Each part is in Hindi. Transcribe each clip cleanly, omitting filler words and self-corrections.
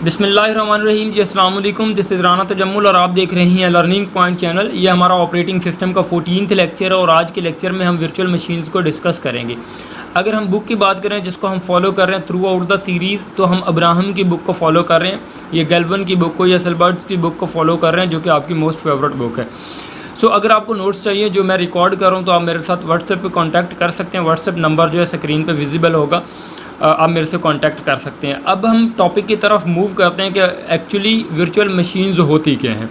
बिस्मिल्लाहिर्रहमानिर्रहीम जी, अस्सलाम वालेकुम। दिस इज़ राना तजम्मुल और आप देख रहे हैं लर्निंग पॉइंट चैनल। ये हमारा ऑपरेटिंग सिस्टम का 14th लेक्चर है और आज के लेक्चर में हम वर्चुअल मशीन्स को डिस्कस करेंगे। अगर हम बुक की बात करें जिसको हम फॉलो कर रहे हैं थ्रू आउट द सीरीज़, तो हम अब्राहम की बुक को फॉलो कर रहे हैं, ये गैल्वन की बुक को या सल्बर्ट्स की बुक को फॉलो कर रहे हैं, जो कि आपकी मोस्ट फेवरेट बुक है। अगर आपको नोट्स चाहिए जो मैं रिकॉर्ड कर रहा हूँ, तो आप मेरे साथ व्हाट्सएप पे कांटेक्ट कर सकते हैं। व्हाट्सएप नंबर जो है स्क्रीन पे विजिबल होगा, आप मेरे से कांटेक्ट कर सकते हैं। अब हम टॉपिक की तरफ मूव करते हैं कि एक्चुअली वर्चुअल मशीन्स होती क्या हैं।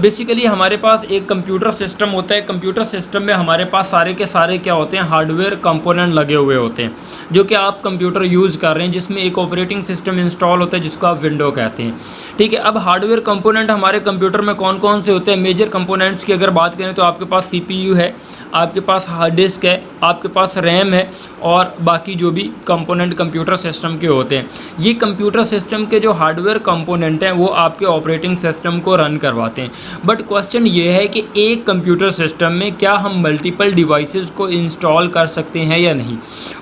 बेसिकली हमारे पास एक कंप्यूटर सिस्टम होता है। कंप्यूटर सिस्टम में हमारे पास सारे के सारे क्या होते हैं, हार्डवेयर कंपोनेंट लगे हुए होते हैं, जो कि आप कंप्यूटर यूज़ कर रहे हैं, जिसमें एक ऑपरेटिंग सिस्टम इंस्टॉल होता है जिसको आप विंडो कहते हैं। ठीक है, अब हार्डवेयर कंपोनेंट हमारे कंप्यूटर में कौन कौन से होते हैं। मेजर कंपोनेंट्स की अगर बात करें तो आपके पास CPU है, आपके पास हार्ड डिस्क है, आपके पास रैम है और बाकी जो भी कंपोनेंट कंप्यूटर सिस्टम के होते हैं। ये कंप्यूटर सिस्टम के जो हार्डवेयर कंपोनेंट हैं वो आपके ऑपरेटिंग सिस्टम को रन करवाते हैं। बट क्वेश्चन ये है कि एक कंप्यूटर सिस्टम में क्या हम मल्टीपल डिवाइसेस को इंस्टॉल कर सकते हैं या नहीं।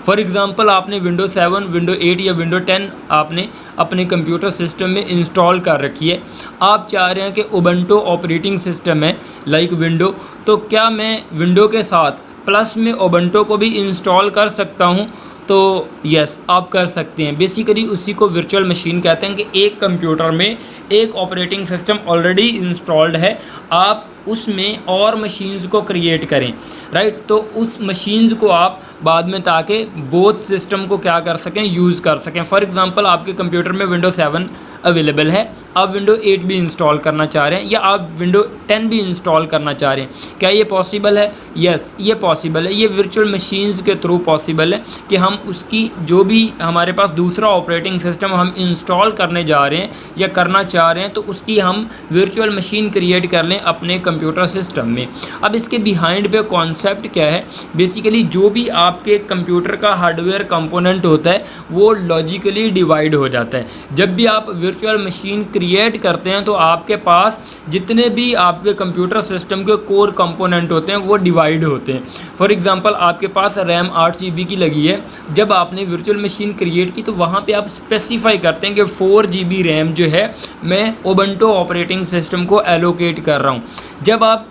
फॉर एग्ज़ाम्पल, आपने विंडो 7, विंडो 8 या विंडो 10 आपने अपने कंप्यूटर सिस्टम में इंस्टॉल कर रखी है। आप चाह रहे हैं कि उबंटू ऑपरेटिंग सिस्टम है लाइक विंडो, तो क्या मैं विंडो के साथ प्लस में उबंटू को भी इंस्टॉल कर सकता हूं? तो यस, आप कर सकते हैं। बेसिकली उसी को वर्चुअल मशीन कहते हैं कि एक कंप्यूटर में एक ऑपरेटिंग सिस्टम ऑलरेडी इंस्टॉल्ड है, आप उसमें और मशीन्स को क्रिएट करें, राइट। तो उस मशीन्स को आप बाद में ताकि बोथ सिस्टम को क्या कर सकें, यूज़ कर सकें। फॉर एग्ज़ाम्पल, आपके कंप्यूटर में विंडो 7 अवेलेबल है, आप विंडो 8 भी इंस्टॉल करना चाह रहे हैं या आप विंडो 10 भी इंस्टॉल करना चाह रहे हैं। क्या ये पॉसिबल है? यस, ये पॉसिबल है। ये वर्चुअल मशीन्स के थ्रू पॉसिबल है कि हम उसकी जो भी हमारे पास दूसरा ऑपरेटिंग सिस्टम हम इंस्टॉल करने जा रहे हैं या करना चाह रहे हैं, तो उसकी हम वर्चुअल मशीन क्रिएट कर लें अपने कंप्यूटर सिस्टम में। अब इसके बिहाइंड पे कॉन्सेप्ट क्या है, बेसिकली जो भी आपके कंप्यूटर का हार्डवेयर कंपोनेंट होता है वो लॉजिकली डिवाइड हो जाता है। जब भी आप वर्चुअल मशीन क्रिएट करते हैं तो आपके पास जितने भी आपके कंप्यूटर सिस्टम के कोर कंपोनेंट होते हैं वो डिवाइड होते हैं। फॉर एग्जांपल, आपके पास रैम 8 GB की लगी है। जब आपने वर्चुअल मशीन क्रिएट की तो वहाँ पे आप स्पेसिफाई करते हैं कि 4 GB रैम जो है मैं उबंटू ऑपरेटिंग सिस्टम को एलोकेट कर रहा हूँ। जब आप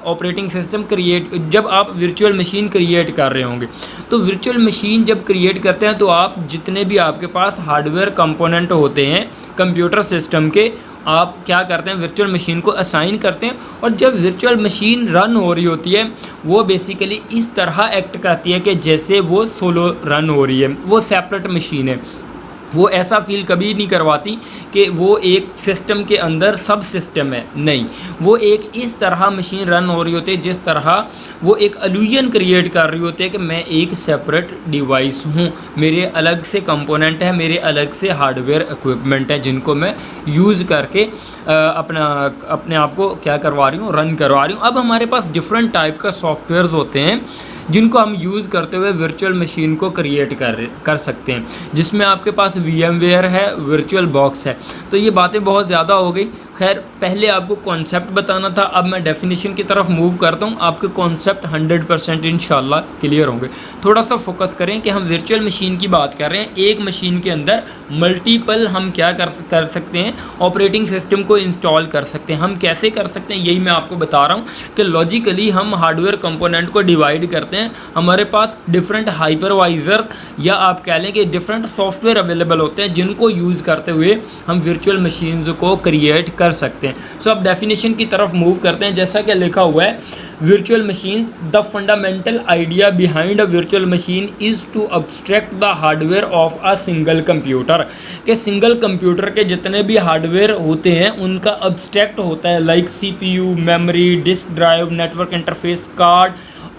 वर्चुअल मशीन क्रिएट कर रहे होंगे, तो वर्चुअल मशीन जब क्रिएट करते हैं तो आप जितने भी आपके पास हार्डवेयर कंपोनेंट होते हैं कंप्यूटर सिस्टम के, आप क्या करते हैं, वर्चुअल मशीन को असाइन करते हैं। और जब वर्चुअल मशीन रन हो रही होती है वो बेसिकली इस तरह एक्ट करती है कि जैसे वो सोलो रन हो रही है, वो सेपरेट मशीन है। वो ऐसा फील कभी नहीं करवाती कि वो एक सिस्टम के अंदर सब सिस्टम है, नहीं। वो एक इस तरह मशीन रन हो रही होती है जिस तरह वो एक इल्यूजन क्रिएट कर रही होती है कि मैं एक सेपरेट डिवाइस हूँ, मेरे अलग से कंपोनेंट है, मेरे अलग से हार्डवेयर इक्विपमेंट है जिनको मैं यूज़ करके अपने आप को क्या करवा रही हूँ, रन करवा रही हूँ। अब हमारे पास डिफरेंट टाइप का सॉफ्टवेयर्स होते हैं जिनको हम यूज़ करते हुए वर्चुअल मशीन को क्रिएट कर सकते हैं, जिसमें आपके पास VMware है, वर्चुअल बॉक्स है। तो ये बातें बहुत ज़्यादा हो गई। खैर, पहले आपको कॉन्सेप्ट बताना था, अब मैं डेफिनेशन की तरफ मूव करता हूँ। आपके कॉन्सेप्ट 100% इंशाल्लाह क्लियर होंगे। थोड़ा सा फोकस करें कि हम वर्चुअल मशीन की बात कर रहे हैं। एक मशीन के अंदर मल्टीपल हम क्या कर सकते हैं, ऑपरेटिंग सिस्टम को इंस्टॉल कर सकते हैं। हम कैसे कर सकते हैं यही मैं आपको बता रहा हूँ कि लॉजिकली हम हार्डवेयर कंपोनेंट को डिवाइड करते हैं। हमारे पास डिफरेंट हाइपरवाइजर या आप कह लें कि डिफरेंट सॉफ्टवेयर अवेलेबल होते हैं जिनको यूज़ करते हुए हम वर्चुअल मशीन्स को क्रिएट कर सकते हैं। अब डेफिनेशन की तरफ मूव करते हैं। जैसा कि लिखा हुआ है, virtual machine, the fundamental idea behind a virtual machine is to abstract the hardware of a single computer. कि सिंगल कंप्यूटर के जितने भी हार्डवेयर होते हैं उनका अब्स्ट्रैक्ट होता है, like CPU, memory, disk drive, network interface card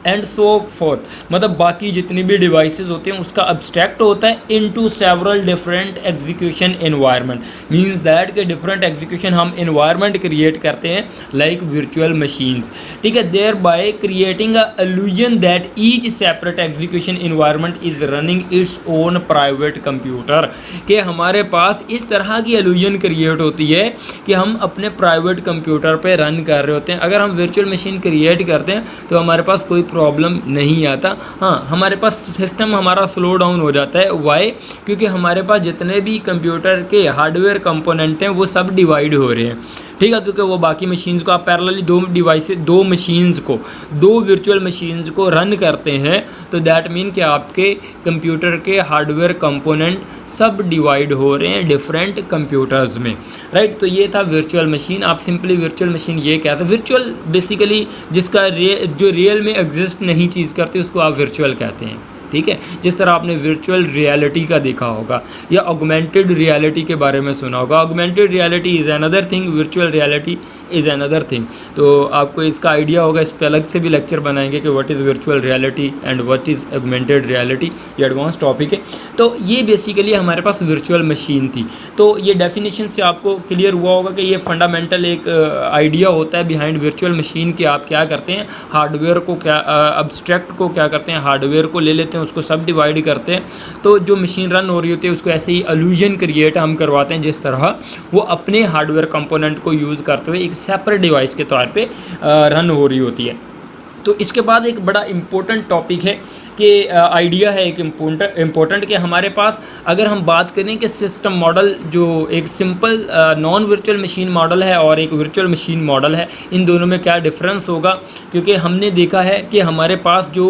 and so fourth. मतलब बाकी जितनी भी डिवाइसेस होते हैं उसका अब्स्ट्रैक्ट होता है into several different execution environment. Means that के डिफरेंट एग्जीक्यूशन हम एनवायरनमेंट क्रिएट करते हैं लाइक वर्चुअल मशीन्स। ठीक है, thereby creating a illusion that each separate execution environment is running its own private computer. कि हमारे पास इस तरह की इल्यूजन क्रिएट होती है कि हम अपने प्राइवेट कंप्यूटर पे रन कर रहे होते हैं। अगर हम वर्चुअल मशीन क्रिएट करते हैं तो हमारे पास कोई प्रॉब्लम नहीं आता। हाँ, हमारे पास सिस्टम हमारा स्लो डाउन हो जाता है। वाई? क्योंकि हमारे पास जितने भी कंप्यूटर के हार्डवेयर कंपोनेंट हैं वो सब डिवाइड हो रहे हैं, ठीक है, क्योंकि वो बाकी मशीन्स को आप पैरेलली दो मशीन्स को, दो वर्चुअल मशीन्स को रन करते हैं, तो दैट मीन कि आपके कंप्यूटर के हार्डवेयर कंपोनेंट सब डिवाइड हो रहे हैं डिफरेंट कंप्यूटर्स में, राइट। तो ये था वर्चुअल मशीन। आप सिंपली वर्चुअल मशीन ये कहते हैं। वर्चुअल बेसिकली जिसका जो रियल में एग्जिस्ट नहीं चीज़ करती उसको आप वर्चुअल कहते हैं, ठीक है। जिस तरह आपने वर्चुअल रियलिटी का देखा होगा या ऑगमेंटेड रियलिटी के बारे में सुना होगा। Augmented reality is another thing, virtual reality is another thing. तो आपको इसका आइडिया होगा, इस पर अलग से भी लेक्चर बनाएंगे कि what is virtual reality and what is augmented reality. ये एडवांस टॉपिक है। तो ये बेसिकली हमारे पास वर्चुअल मशीन थी। तो ये डेफिनेशन से आपको क्लियर हुआ होगा कि ये फंडामेंटल एक आइडिया होता है बिहाइंड वर्चुअल मशीन कि आप क्या करते हैं, हार्डवेयर को क्या अब्स्ट्रैक्ट को क्या करते हैं, हार्डवेयर को ले लेते हैं, उसको सब डिवाइड करते हैं, तो जो मशीन रन हो रही होती है उसको ऐसे ही इल्यूजन क्रिएट हम करवाते हैं जिस तरह वो अपने हार्डवेयर कंपोनेंट को यूज़ करते हुए एक सेपरेट डिवाइस के तौर पे रन हो रही होती है। तो इसके बाद एक बड़ा इम्पोर्टेंट टॉपिक है कि आइडिया है एक इम्पोर्टेंट कि हमारे पास अगर हम बात करें कि सिस्टम मॉडल जो एक simple non virtual machine model है और एक वर्चुअल मशीन मॉडल है, इन दोनों में क्या डिफरेंस होगा। क्योंकि हमने देखा है कि हमारे पास जो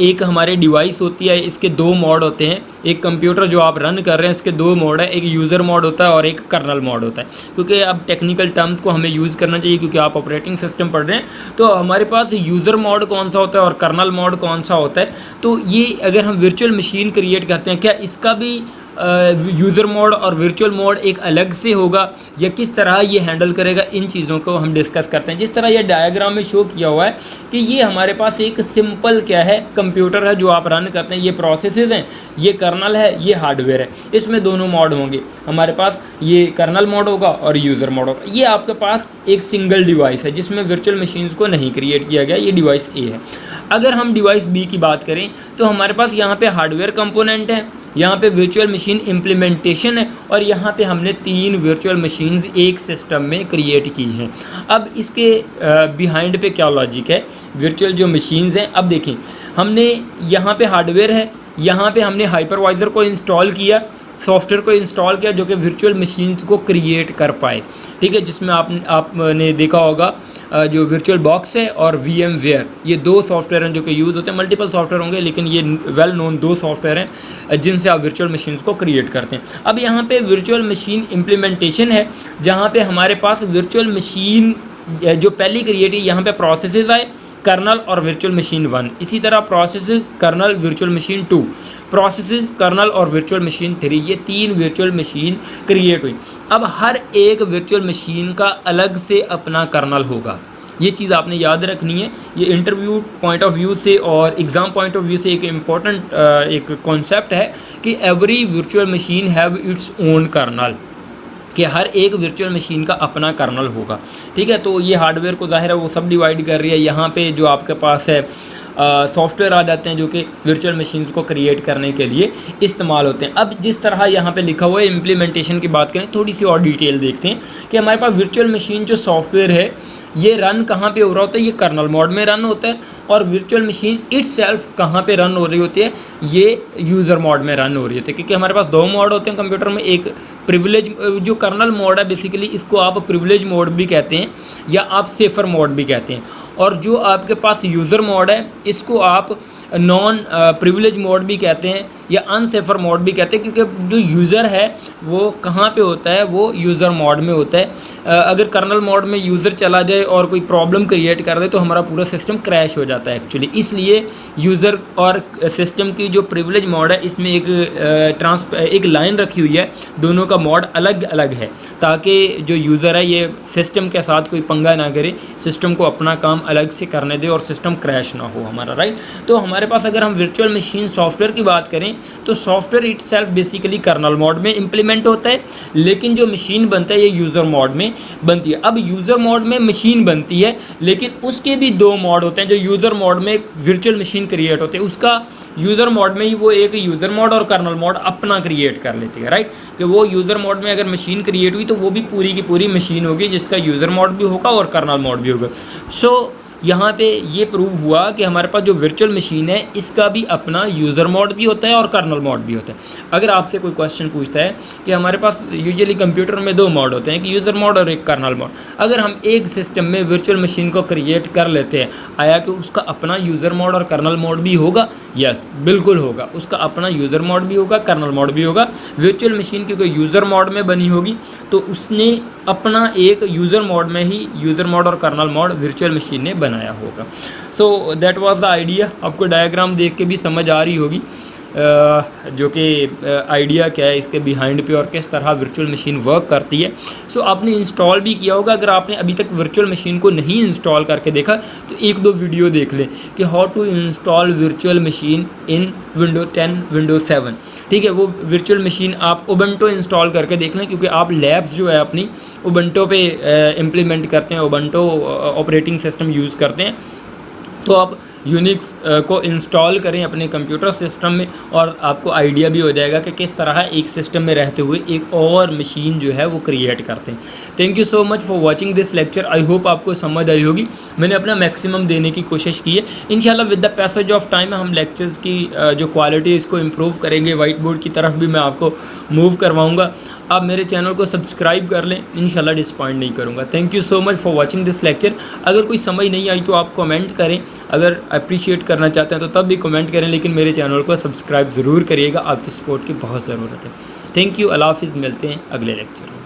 एक हमारे डिवाइस होती है, इसके दो मोड होते हैं। एक कंप्यूटर जो आप रन कर रहे हैं इसके दो मोड है, एक यूज़र मोड होता है और एक कर्नल मोड होता है। क्योंकि अब टेक्निकल टर्म्स को हमें यूज़ करना चाहिए क्योंकि आप ऑपरेटिंग सिस्टम पढ़ रहे हैं, तो हमारे पास यूज़र मोड कौन सा होता है और कर्नल मोड कौन सा होता है। तो ये अगर हम वर्चुअल मशीन क्रिएट करते हैं, क्या इसका भी यूज़र मोड और वर्चुअल मोड एक अलग से होगा या किस तरह ये हैंडल करेगा, इन चीज़ों को हम डिस्कस करते हैं। जिस तरह ये डायग्राम में शो किया हुआ है कि ये हमारे पास एक सिंपल क्या है, कंप्यूटर है जो आप रन करते हैं, ये प्रोसेसेस हैं, ये कर्नल है, ये हार्डवेयर है। इसमें दोनों मोड होंगे हमारे पास, ये कर्नल मोड होगा और यूज़र मोड होगा। ये आपके पास एक सिंगल डिवाइस है जिसमें वर्चुअल मशीन्स को नहीं क्रिएट किया गया, ये डिवाइस ए है। अगर हम डिवाइस बी की बात करें तो हमारे पास यहाँ पे हार्डवेयर कंपोनेंट है, यहाँ पे वर्चुअल मशीन इम्प्लीमेंटेशन है और यहाँ पे हमने 3 वर्चुअल मशीन्स एक सिस्टम में क्रिएट की हैं। अब इसके बिहाइंड पे क्या लॉजिक है, वर्चुअल जो मशीन्स हैं। अब देखें, हमने यहाँ पे हार्डवेयर है, यहाँ पे हमने हाइपरवाइज़र को इंस्टॉल किया, सॉफ्टवेयर को इंस्टॉल किया जो कि वर्चुअल मशीन्स को क्रिएट कर पाए, ठीक है। जिसमें आपने देखा होगा जो वर्चुअल बॉक्स है और VMware, ये 2 सॉफ्टवेयर हैं जो कि यूज़ होते हैं। मल्टीपल सॉफ्टवेयर होंगे लेकिन ये वेल नोन 2 सॉफ्टवेयर हैं जिनसे आप वर्चुअल मशीन्स को क्रिएट करते हैं। अब यहाँ पे वर्चुअल मशीन इम्प्लीमेंटेशन है जहाँ पे हमारे पास वर्चुअल मशीन जो पहली क्रिएट है, यहाँ पे प्रोसेसेस आए, कर्नल और वर्चुअल मशीन 1। इसी तरह processes, kernel, virtual machine 2, processes, kernel और वर्चुअल मशीन 3, ये 3 वर्चुअल मशीन क्रिएट हुई। अब हर एक वर्चुअल मशीन का अलग से अपना कर्नल होगा, ये चीज़ आपने याद रखनी है। ये इंटरव्यू पॉइंट ऑफ व्यू से और एग्ज़ाम पॉइंट ऑफ व्यू से एक इम्पॉर्टेंट एक कॉन्सेप्ट है कि every virtual machine have its own kernel, कि हर एक वर्चुअल मशीन का अपना कर्नल होगा, ठीक है। तो ये हार्डवेयर को ज़ाहिर है वो सब डिवाइड कर रही है। यहाँ पे जो आपके पास है सॉफ्टवेयर आ जाते हैं जो कि वर्चुअल मशीन्स को क्रिएट करने के लिए इस्तेमाल होते हैं। अब जिस तरह यहाँ पे लिखा हुआ है, इम्प्लीमेंटेशन की बात करें, थोड़ी सी और डिटेल देखते हैं कि हमारे पास वर्चुअल मशीन जो सॉफ्टवेयर है ये रन कहाँ पे हो रहा होता है, ये कर्नल मोड में रन होता है। और वर्चुअल मशीन इटसेल्फ कहाँ पे रन हो रही होती है, ये यूज़र मोड में रन हो रही होती है। क्योंकि हमारे पास 2 मोड होते हैं कंप्यूटर में, एक प्रिविलेज जो कर्नल मोड है बेसिकली इसको आप प्रिविलेज मोड भी कहते हैं या आप सेफर मोड भी कहते हैं, और जो आपके पास यूज़र मोड है इसको आप नॉन प्रिविलेज मोड भी कहते हैं या अनसेफर मोड भी कहते हैं। क्योंकि जो यूज़र है वो कहाँ पे होता है, वो यूज़र मोड में होता है। अगर कर्नल मोड में यूज़र चला जाए और कोई प्रॉब्लम क्रिएट कर दे तो हमारा पूरा सिस्टम क्रैश हो जाता है एक्चुअली। इसलिए यूज़र और सिस्टम की जो प्रिविलेज मोड है इसमें एक लाइन रखी हुई है, दोनों का मोड अलग अलग है ताकि जो यूज़र है ये सिस्टम के साथ कोई पंगा ना करे, सिस्टम को अपना काम अलग से करने दे और सिस्टम क्रैश ना हो हमारा, राइट। तो हमारे पास अगर हम वर्चुअल मशीन सॉफ्टवेयर की बात करें तो software itself basically kernel mode में इम्प्लीमेंट होता है, लेकिन जो मशीन बनता है ये यूज़र मोड में बनती है। अब यूज़र मोड में मशीन बनती है लेकिन उसके भी 2 मोड होते हैं। जो यूज़र मोड में वर्चुअल मशीन क्रिएट होते हैं उसका यूज़र मोड में ही वो एक यूज़र मोड और कर्नल मोड अपना क्रिएट कर लेती है, राइट। कि वो यूज़र मोड में अगर मशीन क्रिएट हुई तो वो भी पूरी की पूरी मशीन होगी जिसका यूज़र मोड भी होगा और कर्नल मोड भी होगा। सो यहाँ पे ये प्रूव हुआ कि हमारे पास जो वर्चुअल मशीन है इसका भी अपना यूज़र मोड भी होता है और कर्नल मोड भी होता है। अगर आपसे कोई क्वेश्चन पूछता है कि हमारे पास यूजुअली कंप्यूटर में 2 मोड होते हैं, कि यूज़र मोड और एक कर्नल मोड, अगर हम एक सिस्टम में वर्चुअल मशीन को क्रिएट कर लेते हैं, आया कि उसका अपना यूज़र मोड और कर्नल मोड भी होगा? यस, बिल्कुल होगा। उसका अपना यूज़र मोड भी होगा, कर्नल मोड भी होगा। वर्चुअल मशीन क्योंकि यूज़र मोड में बनी होगी तो उसने अपना एक यूज़र मोड में ही यूज़र मोड और कर्नल मोड वर्चुअल मशीन ने बनाया होगा। So that was the idea. आपको डायग्राम देख के भी समझ आ रही होगी जो कि आइडिया क्या है इसके बिहाइंड पे और किस तरह वर्चुअल मशीन वर्क करती है। सो आपने इंस्टॉल भी किया होगा। अगर आपने अभी तक वर्चुअल मशीन को नहीं इंस्टॉल करके देखा तो 1-2 वीडियो देख लें कि how to install virtual machine in windows 10 Windows 7। ठीक है, वो वर्चुअल मशीन आप उबंटो इंस्टॉल करके देख लें, क्योंकि आप लैब्स जो है अपनी उबंटो पे इम्प्लीमेंट करते हैं, उबंटो ऑपरेटिंग सिस्टम यूज़ करते हैं, तो आप यूनिक्स को इंस्टॉल करें अपने कंप्यूटर सिस्टम में और आपको आइडिया भी हो जाएगा कि किस तरह एक सिस्टम में रहते हुए एक और मशीन जो है वो क्रिएट करते हैं। Thank you so much for watching this lecture. I hope आपको समझ आई होगी। मैंने अपना मैक्सिमम देने की कोशिश की है। इंशाल्लाह with the passage of time हम लेक्चर्स की जो क्वालिटी इसको इम्प्रूव करेंगे। वाइट बोर्ड की तरफ भी मैं आपको मूव करवाऊँगा। आप मेरे चैनल को सब्सक्राइब कर लें, इंशाल्लाह डिसपॉइंट नहीं करूँगा। Thank you so much for watching this lecture. अगर कोई समझ नहीं आई तो आप कमेंट करें, अगर अप्रिशिएट करना चाहते हैं तो तब भी कमेंट करें, लेकिन मेरे चैनल को सब्सक्राइब ज़रूर करिएगा। आपकी सपोर्ट की बहुत ज़रूरत है। Thank you. अल्लाह हाफ़िज़। मिलते हैं अगले लेक्चर में।